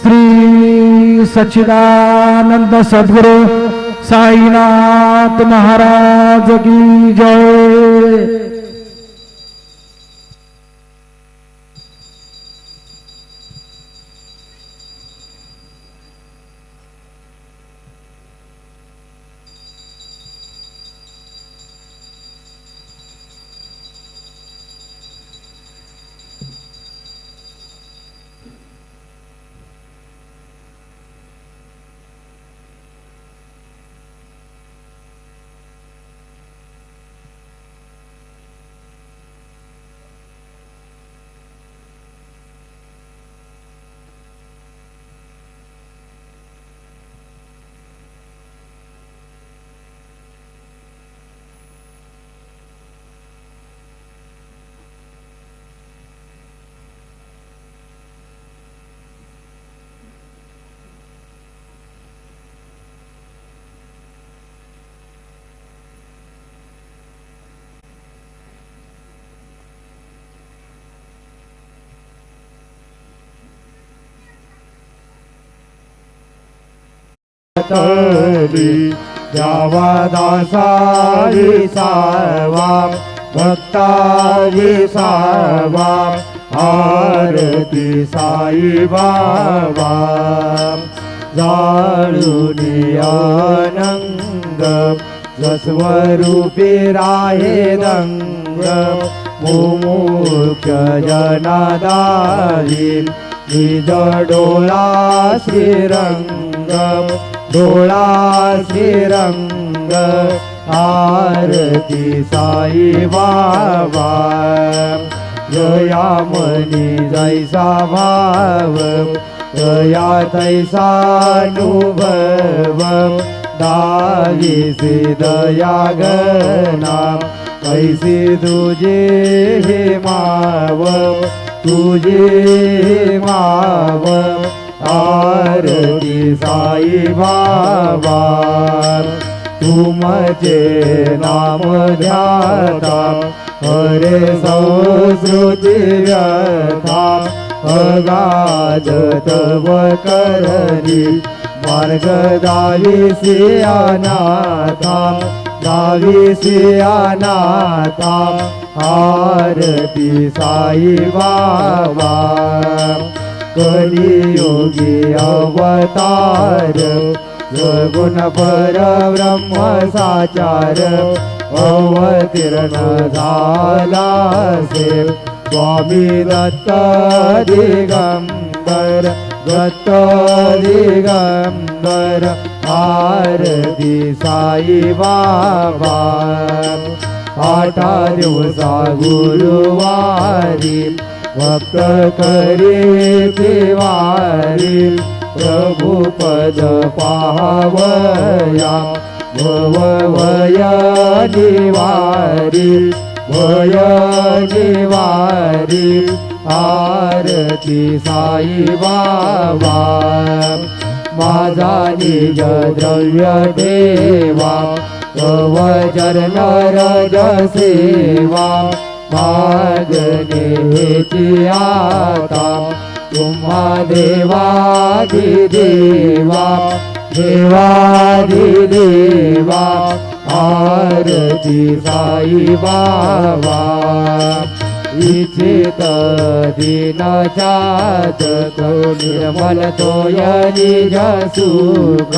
श्री सच्चिदानंद सद्गुरु साईनाथ महाराज की जय। द्यावा दासा विसावा भक्ता विसावा आरती साई बाबा जाळूनी अनंग स्वस्वरूपी राहे दंग मुमुक्ष जनादारी निज डोळा श्रीरंग डोळा श्रीरंग आरती साई बाबा जया मनी जैसा भाव जया तैसा अनुभव दावीसी दया गणा कैसी तुझे हे माव तुझे माव आरती साई बाबा तुमचे नाम ध्याता हरे संस्कृती व्यथा अगाध तव करणी मार्ग दावीसी अनाथा दावीसी अनाथा आरती साई बाबा कलियोगी अवतार सगुण परब्रह्म साचार अवतीर्ण झाला से स्वामी दत्त दिगंबर दत्त दिगंबर आरती साई बाबा आठा दिवसा गुरुवारी भक्त करी तिवारी प्रभु पद पावया भवभय निवारी भय निवारी आरती साई बाबा माझा निज द्रव्य देवा तव चरण रज सेवा मागणे हेची आता तुम्हा देवादि देवा देवादि देवा आरती साई बाबा इच्छित दीन चातक निर्मल तोय निज सुख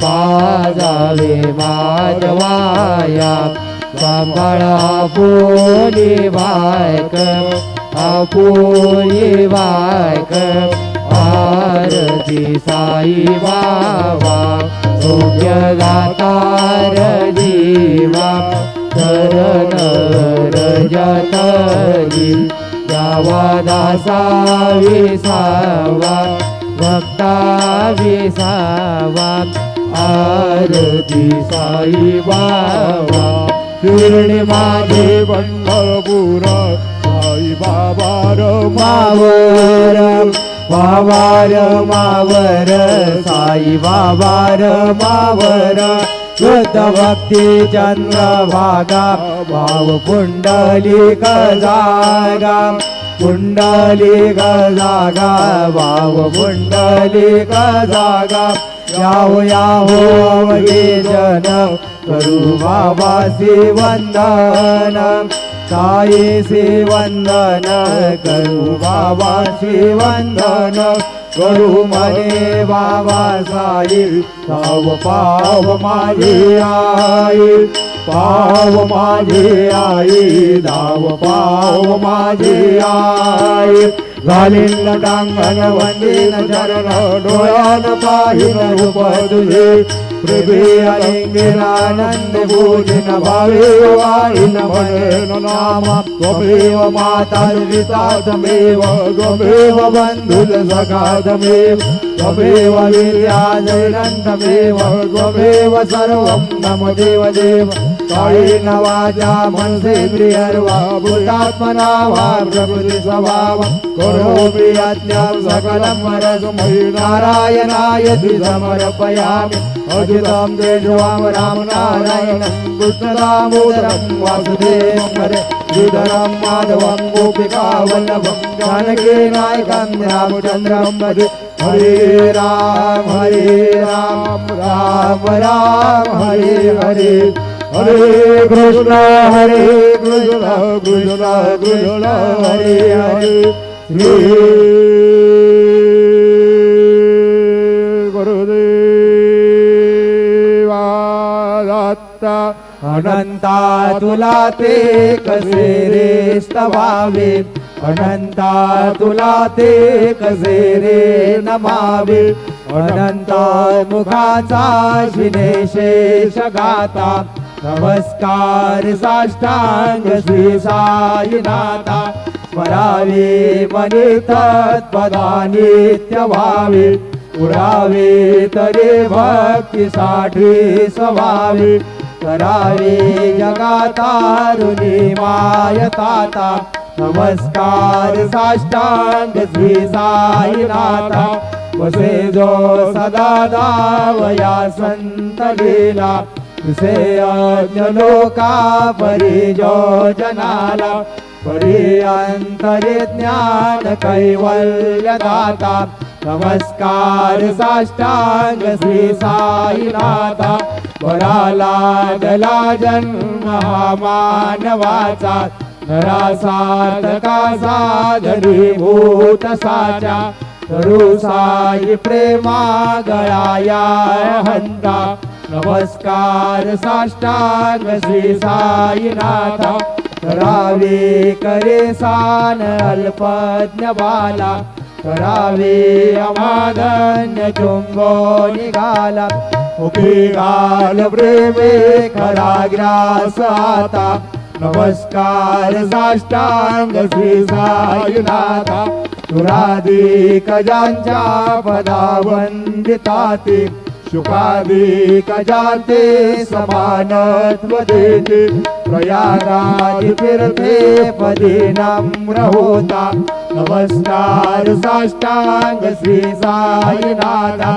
पाजावे माधवाया सांभाळा आपुली बायक आपुली बायक आरती साई बाबा सौख्य गातार जीवा चरण रजतरी द्यावा दासा विसावा भक्ता विसावा आरती साई बाबा शिर्डी माझे पंढरपूर साई बाबा मावर मावर मावर साई बाबा मावर शुद्ध भक्ती चंद्रभागा भाव पुंडलिक जागा पुंडलिक जागा वाव पुंडलिक जागा याहो याहो अवघे जन करू बाबासी वंदन ताईसी वंदन करू बाबासी वंदन करू म्हणे बाबा साई पाव पाव माझी आई पाव माझी आई धाव पाव माझी आई घालीन टांगण वंदीन चरण डोळ्यान पाहिन रूप तुझे पृथ्वी अलिंगीन आनंद पूजिन भावे वाहिन म्हणेन नाम त्वमेव माता पिता त्वमेव त्वमेव बंधुर सखा त्वमेव त्वमेव वीर्या जयनन्तमेव त्वमेव सर्वं नम देव देव कायेन वाचा मनसेन्द्रियर्वा भूतात्मना वा प्रकृति स्वभावं करोमि यज्ञं सकलं परस्मै नारायणाय समर्पयामि अजितं तेजवां राम नारायणं कृष्णदामोदरं वासुदेवं हरे श्रीधरं माधवं गोपिका वल्लभं जानकी नायकं रामचन्द्रं भजे हरे राम राम राम हरे हरे हरे कृष्ण कृष्ण कृष्ण हरे हरे श्री गुरुदेवा दत्त अनंता तुला ते कसे रे स्तवावे अनंता तुला ते कसे रे नमावे अनंता मुखाचा शिनेशेष गाता नमस्कार साष्टांग श्री साईनाथा स्मरावे मने तत्पदा नित्य व्हावे पुरावे तरे भक्ती साठी सवावे करावे जगातारुणी मायताता नमस्कार साष्टांग श्री साईनाथा वसे जो सदा दावया संत लीला तुसे अज्ञ लोका परी जो जनाला परी अंतरे ज्ञान कैवल्य दाता नमस्कार साष्टांग श्री साईनाथा वराला गला जन्म हा मानवाचा नरासाधका साधरी भूत साचा तरू साई प्रेमा गळाया हंता नमस्कार साष्टांग श्री साईनाथा करावे करे सान अल्पज्ञ बाला करावे अमादन्य चुंबो निघाला उभी घाल प्रेमे खरा ग्रास आता नमस्कार साष्टांग श्री साईनाथा सुराधिक ज्यांच्या पदा वंदिताते शुकाधिक जाते समानत्व देते प्रयागादि तीर्थे पदी नम्र होता नमस्कार साष्टांग श्री साईनाथा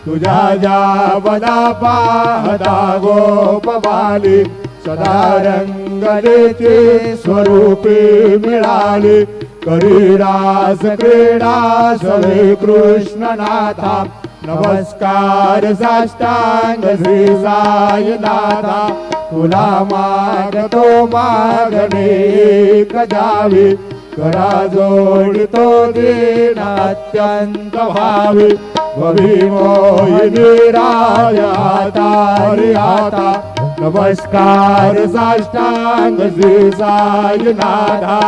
तुझ्या ज्या बदा पाहता गोपबाली सदा रंगलेचे स्वरूपी मिळाले करी रास क्रीडा सवे कृष्णनाथा नमस्कार साष्टांग श्री साईनाथा तुला मागतो मागणे एक जावे करा जोडितो दीन अत्यंत भावे भीमोहिनी राजा रे आता नमस्कार साष्टांग श्री साईनाथा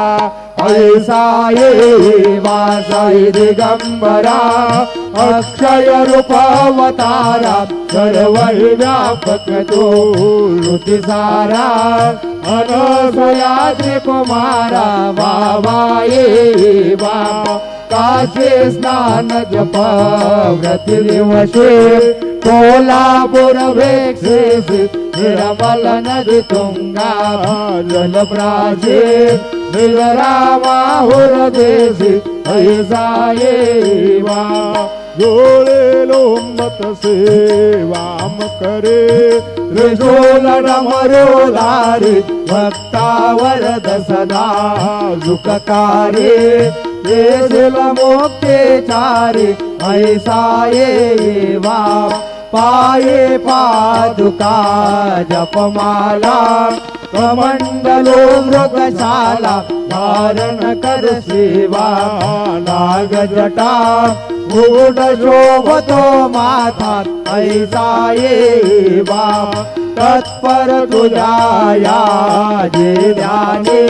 ऐसा ये वासाई दिगंबरा अक्षय रूपावतारा सर्व व्यापक तो ऋती सारा अनसयाद्री कुमारा बाबा ये बाबा काशी स्नान जप व्रती दिवशी कोल्हापूर वेक्षेस निर्मल नदी तुंगा जलप्राचे निजरामाहुर देशी ऐसा ये वा जोड़े लोमत से वाम करे त्रिशूल डमरुधारी भक्ता वरद सदा सुखकारी देशील मुक्तीचारी ऐसा येवा पाये पादुका जपमाला कमंडलो मृगशाला धारण कर शिवा नाग जटा मुकुट शोभतो माथा ऐसा येवा तत्पर तुझ्या जे ध्यानी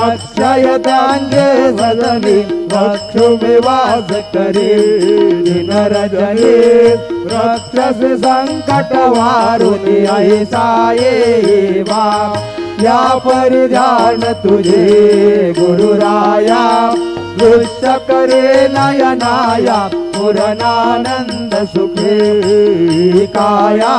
अक्षय त्यांचे सदनी वक्षुमिवास करी दिन रजनी रक्षस संकट वारुनी ऐसा येवा या परिधान तुझे गुरुराया दृश्य करे नयनाया पूर्णानंद सुखे काया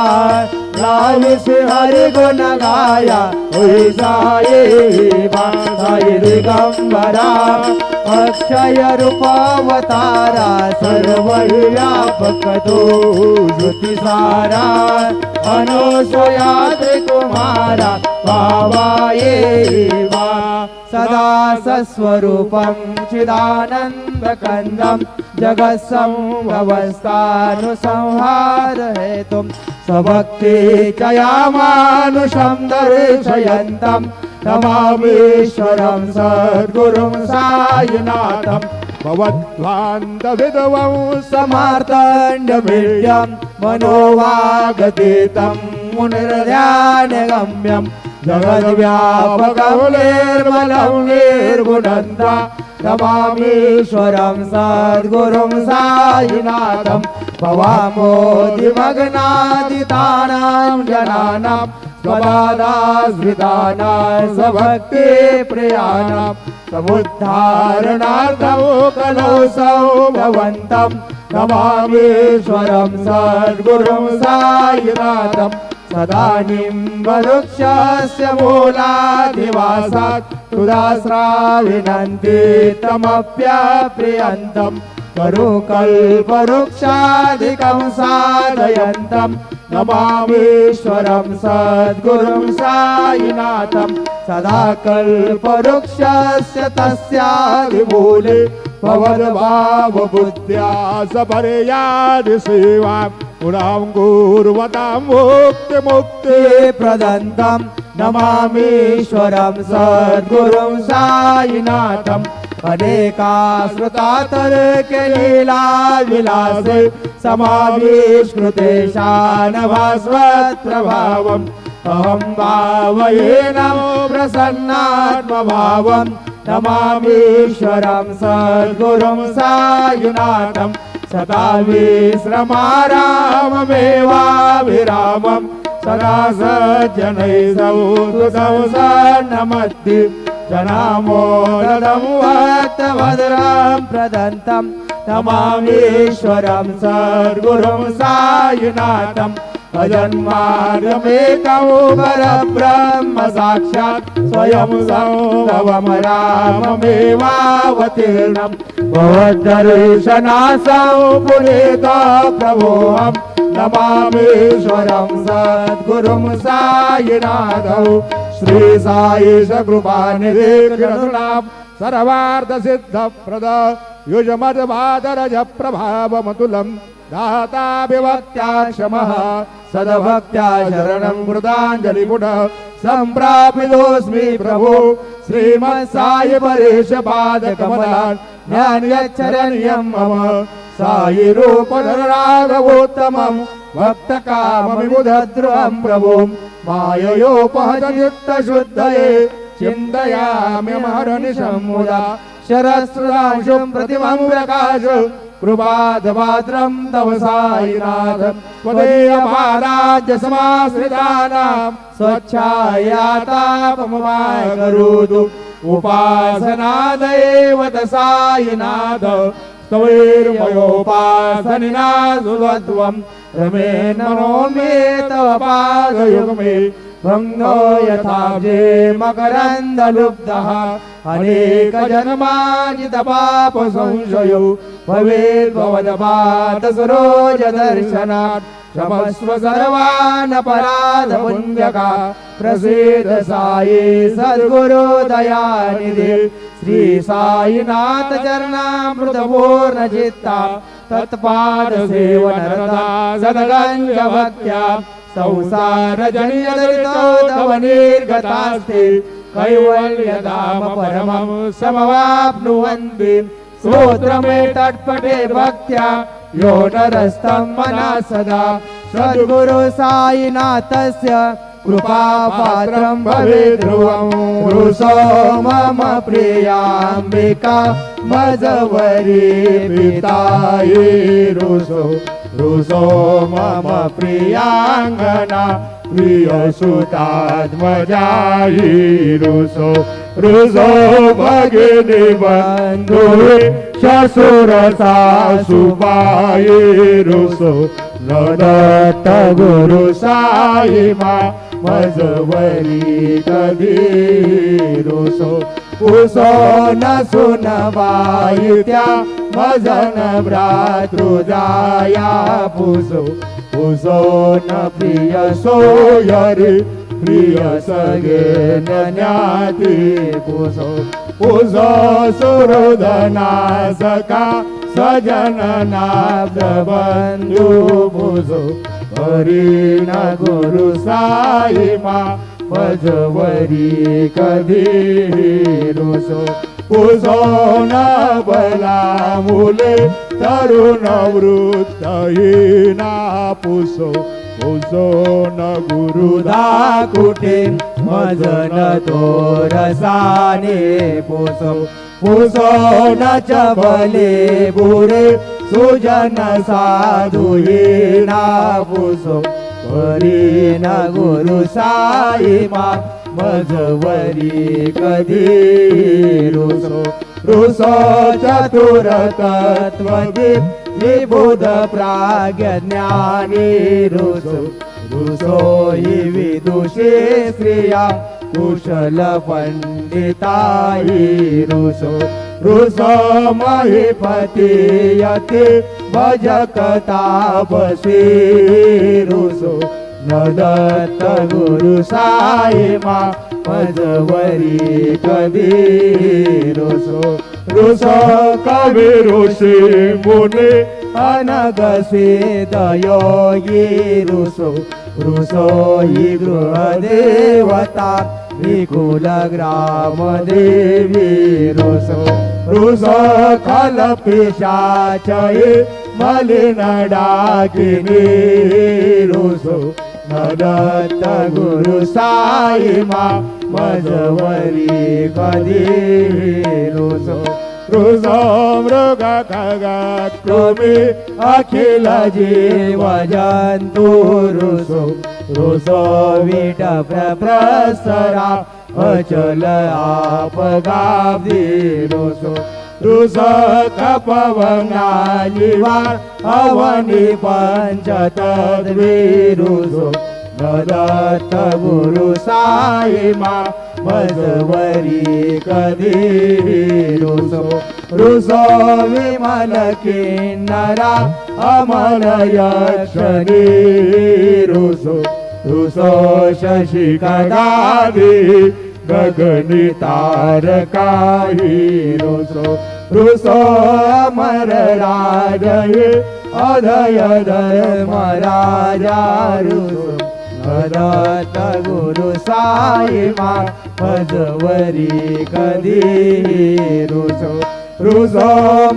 लाविसे हरि गुण गाया ऐसा येवा साई दिगंबरा अक्षय रूपावतारा सर्व व्यापक तो श्रुती सारा अनुसया त्रिकुमारा पावा येवा सदा सस्वरूपं चिदानन्दकन्दं जगत्संवस्थानुसंहार हेतुं स्वभक्ति चयामानुषं दर्शयन्तं नमामीश्वरं सद्गुरुं साईनाथं भवद्वान्तविधवं समार्तण्डमीड्यं मनोवागतीतं मुनिर्ध्यानगम्यं जगद्व्यापकं निर्मलं निर्गुणन्तं नमामीश्वरं सद्गुरुं साईनाथं भवामोदिमग्नादितानां जनानां स्वबाधाश्रितानां स्वभक्तिप्रियाणां समुद्धारणार्थं कलौ भवन्तं नमामीश्वरं सद्गुरुं साईनाथं सदानीं वृक्षस्य मूलाधिवासात् सुदास्राविनन्ति तमप्यप्रियन्तं करुकल्पवृक्षादिकं साधयन्तं नमामीश्वरं सद्गुरुं साईनाथं सदा कल्पवृक्षस्य तस्यादिमूले भवद्भावबुद्ध्या सपर्यादि सेवां पुरां कुर्वतां मुक्तिप्रदन्तं नमामीश्वरं सद्गुरुं साईनाथम् अनेकाश्रुतातर्के लीला विलासे समाविष्कृते शानभास्वत्प्रभावम् अहं भावये नमो प्रसन्नात्मभावं नमामीश्वरं सद्गुरुं साईनाथं सदा विश्रमाराममेवाभिरामं सदा सज्जनैः सौ सन्नमत्ति जनामोदं भक्तभद्रं प्रदन्तं नमामीश्वरं सद्गुरुं साईनाथं अजन्मार्गमेकं परब्रह्म साक्षात् स्वयं संभवं राममेवावतीर्णं भवद्दर्शनासौ पुनीता प्रभोऽहं नमामीश्वरं सद्गुरुं साईनाथौ श्री साईश कृपानिधि कृष्णां सर्वार्थसिद्धप्रद युजमद्भादरज प्रभावमतुलं दाता विभक्त्याक्षमः सद्भक्त्या शरणं कृताञ्जलिपुटः सम्प्रापितोऽस्मि प्रभो श्रीमत्साई परेश पादकमलान् ज्ञानयच्छरण्यं मम साई रूपधरराघवोत्तमं भक्तकामविबुधद्रुवं प्रभुं माययोपहतचित्तशुद्धये चिन्तयाम्यमहरनिशं मुदा शरस्रुतांशुं प्रतिमं प्रकाश कृपादपात्रं तव साईनाथ त्वदेयपाराज्य समाश्रितानां स्वच्छायातापममाय करोतु उपासनादेव साईनाथ स्तवैर्मयोपासनिना सुध्वं रमेण नमोऽमे तव पादयुग्मे भङ्गो यथाब्जे मकरन्दलुब्धः अनेकजन्माजितपापसंशयो भवेद्भवदपादसरोजदर्शनात् क्षमस्व सर्वान् अपराध पुण्यका प्रसीद साई सद्गुरु दयानिधे श्री साईनाथ चरणामृत पूर्ण चित्ता तत्पाद सेवन रता सदगंज भक्त्या संसार जन्य दरितो तव निर्गतास्ते कैवल्य धाम परमं समवाप्नुवन्ति स्तोत्रमे तत्पटे भक्त्या यो नरस्तं मना सदा सद्गुरु साईनाथस्य कृपापात्रं भवेत् ध्रुवं रुसो मम प्रियाम्बिका मजवरी पिताये रुसो रुसो मम प्रियांगना प्रियसुतात्मजायि रुसो रुसो भगिनी बन्धुवे शशुरसा सुबाये रुसो नदत्त गुरु साई मा मजवरी कधी रुसो पुसो न सुनवाई त्या मजन भ्रातृजाया पुसो पुसो न प्रिय सोयरी प्रिय सगे ज्ञाती पुसो पुसो सुहृदना सखा सजन नाब्द बंधु पुसो हरी न गुरु साई मा मजवरी कधी रुसो पुसो न बला मुले तरुण वृत्तहीना पुसो पुसो न गुरुदा कुटे मजन तोरसाने पुसो पुसो न चबले बुरे सुजन साधुहीना पुसो हरी न गुरु साई मा मजवरी कधी रुसो रुसो चतुर तत्वविद विबुध प्राज्ञानी रुसो रुसो हि विदुषी स्त्रिया कुशल पंडिताई रुसो रुसो महिपति यति भजक तापसी रुसो नदत्त गुरु साई मा मजवरी कधी रुसो रुसो कवि ऋषि मुनि अनग सिद्ध योगी रुसो रुसो हि गृह देवता विकुल ग्राम देवी रुसो रुसो खल पिशाचये मलिन डाकिनी रुसो नदत्त गुरु साई मा मजवरी कधी रुसो रुसो मृग खग कृमि अखिल जीव जंतु रुसो रुसो विट प्रसरा अचल आपगाब्दी रुसो रुसो कपवना निवार अवनी पंच तद्विरुसो नदत्त गुरु साई मा मजवरी कधी रुसो रुसो विमल किन्नरा अमल यक्षणी रुसो रुसो शशि कदावी गगनी तारकाही रुसो रुसो अमर राजये अधय धर्म राजा रुसो नदत्त गुरु साई मा मजवरी कधी रुसो रुसो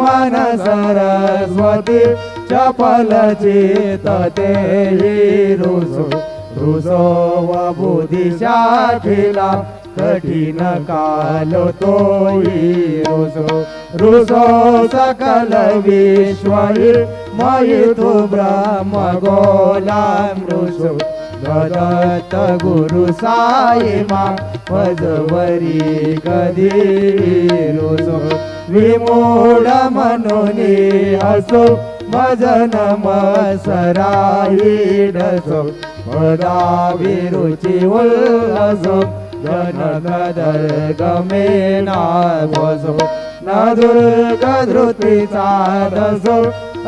मन सरस्वती चपल चित तेहि रुसो रुसो व बुद्धि शाखिला कठिन काल तोहि रुसो रुसो सकल विश्व मयितु ब्रह्म गोलाम रुसो नदत्त गुरु साई मा मजवरी कधी रुसो विमूढ मनोनी हसो मजन मसराई डसो मदा विरुचि उल्लसो जनक दर्गमे नावसो न दुर्ग धृति साधसो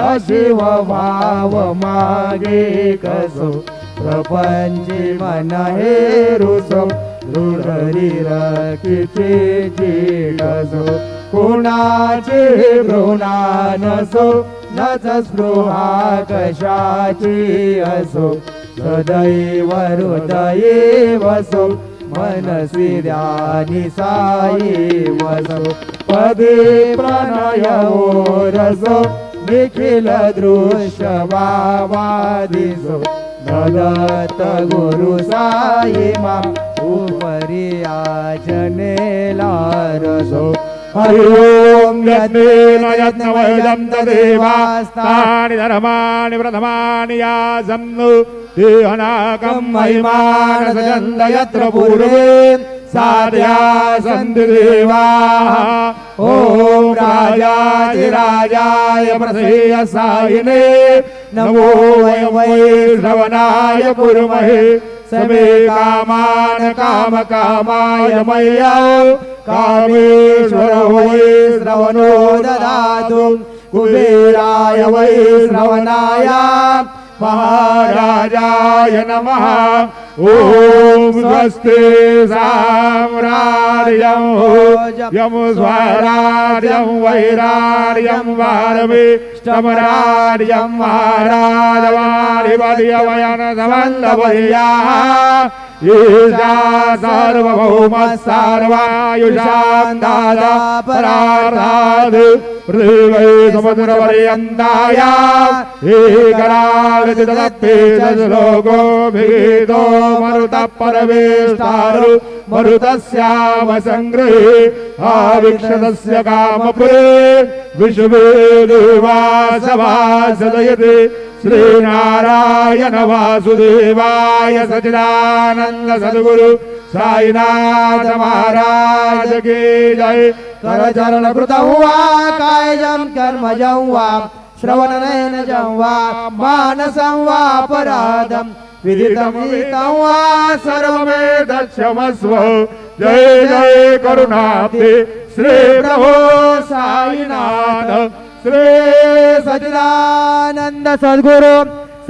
अशिव भाव मागे कसो प्रपंची मन हेरुसो दृढरी रकीची चीडसो कुणाची घृणा नसो नच स्पृहा कशाची असो सदैव हृदये वसो मनसी ध्यानी साई वसो पदे प्रणय रसो निखिल दृश्य बाबादिसो दत्त गुरु साई मा उपरी आचनेला रसो हरि ओम यज्ञेन यज्ञवैदं तदेवास्तानि धर्माणि प्रथमानि यासन्नु देहनाकं महिमानसजन्द यत्र पूर्वे साध्या सन्ति देवाः ओम राजाधिराजाय प्रसेयसायिने नमो वै श्रवणाय कुर्महे समे कामान काम कामाय मय्या कामेश्वर वै श्रवणो ददातु कुबेराय वै श्रवणाय महाराजाय नमः ओम स्वस्ति साम्राज्यं यम स्वराज्यं वैराज्यं वारविष्टमराज्यं महाराजवादिवयन समन्दवयाः ईशा सार्वभौम सर्वायुषां दादा परार्धाद् पृथिवै समुद्रपर्यन्ताय एकराल चिदत्ते श्लोको भिगीतो मरुतः परमेष्टारु मरुतस्याम संग्रहे आविक्षतस्य कामपुरे विश्वे देवासभासदयते श्रीनारायण वासुदेवाय सच्चिदानंद सद्गुरु साईनाथ महाराज की जय करचरण कृतं वा कायजं कर्मजं वा श्रवणनयनजं वा मानसं वा पराधं विदितं विदितं वा सर्वमेतत्क्षमस्व जय जय करुणाब्धे श्री प्रभो साईनाथ श्री सच्चिदानंद सद्गुरु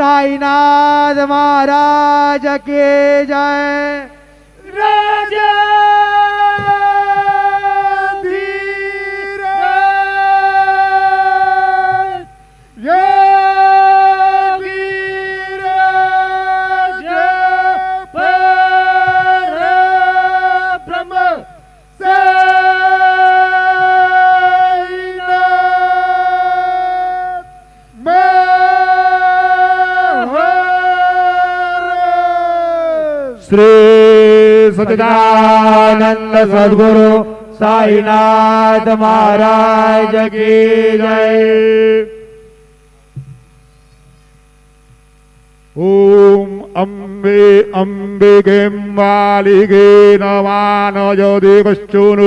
साईनाथ महाराज की जय राजा श्री सच्चिदानंद सद्गुरु साईनाथ महाराज की जय ओम अम्बे अम्बिके मालिके नमानयदि कश्चन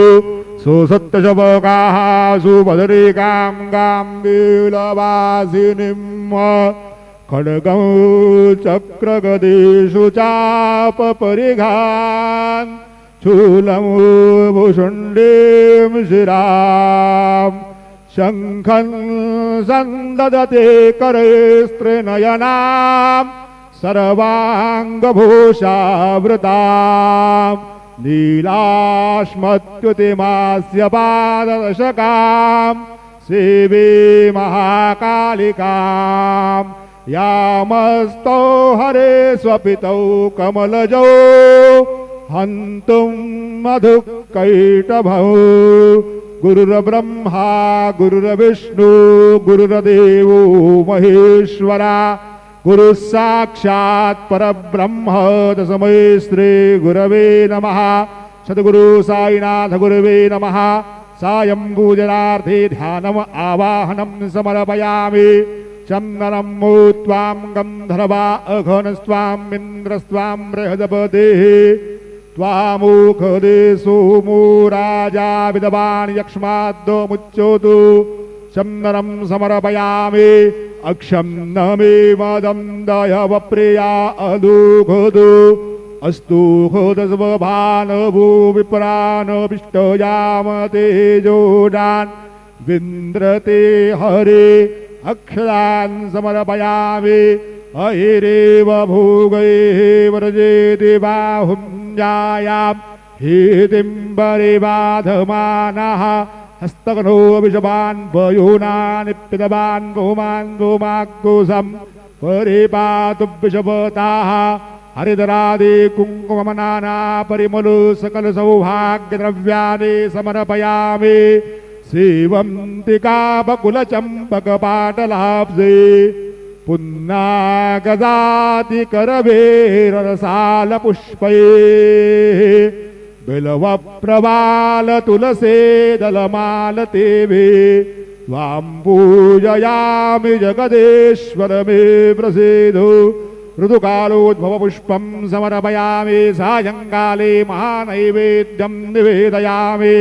सुसत्यशवकाः सुभद्रिकां गाम्बीलवासिनीम् खड्गं चक्रगदेषु चापपरिघान् शूलं भुषुण्डीं शिरां शङ्खं सन्ददते करस्त्रिनयनां सर्वाङ्गभूषावृतां नीलाश्मत्युतिमास्य पाददशकां सेवे महाकालिकाम् यामस्तो हरे स्वपितौ कमलजौ हन्तुं मधुकैटभौ गुरुर्ब्रह्मा गुरुर्विष्णु गुरुर्देवो महेश्वरा गुरुः साक्षात् परब्रह्म तस्मै श्री गुरवे नमः सद्गुरु साईनाथ गुरवे नमः सायं पूजनार्थे ध्यानम् आवाहनं समर्पयामि चन्दनं मूत्वां गन्धर्वा अघनस्त्वाम् इन्द्रस्त्वां बृहदपतेः त्वामुखदे सोमो राजा विद्वान् यक्ष्माद्दो मुच्योतु चन्दनं समर्पयामि अक्षं न मे मदं दयवप्रिया अदुघदु अस्तु घोदस्वभान भू विप्रान विष्टयाम तेजोडान् विन्द्रते हरे अक्षरान् समर्पयामि अहिरेव भोगैः व्रजेति बाहुञ्जायां हेतिम्बरिबाधमानः हस्तघ्नो विषवान् वयोनानि पितवान् भूमान् भूमाग्गुसं परिपातु विषवताः हरिधरादि कुङ्कुमनाना परिमलु सकल सौभाग्यद्रव्याणि समर्पयामि सेवन्तिकाबकुलचम्पकपाटलाब्जे पुन्नागदाति करवेरसालपुष्पैः बिल्वप्रवाल तुलसेदलमालतेभि त्वां पूजयामि जगदेश्वर मे प्रसीदु ऋतुकालोद्भवपुष्पं समर्पयामि सायङ्काले महानैवेद्यं निवेदयामि।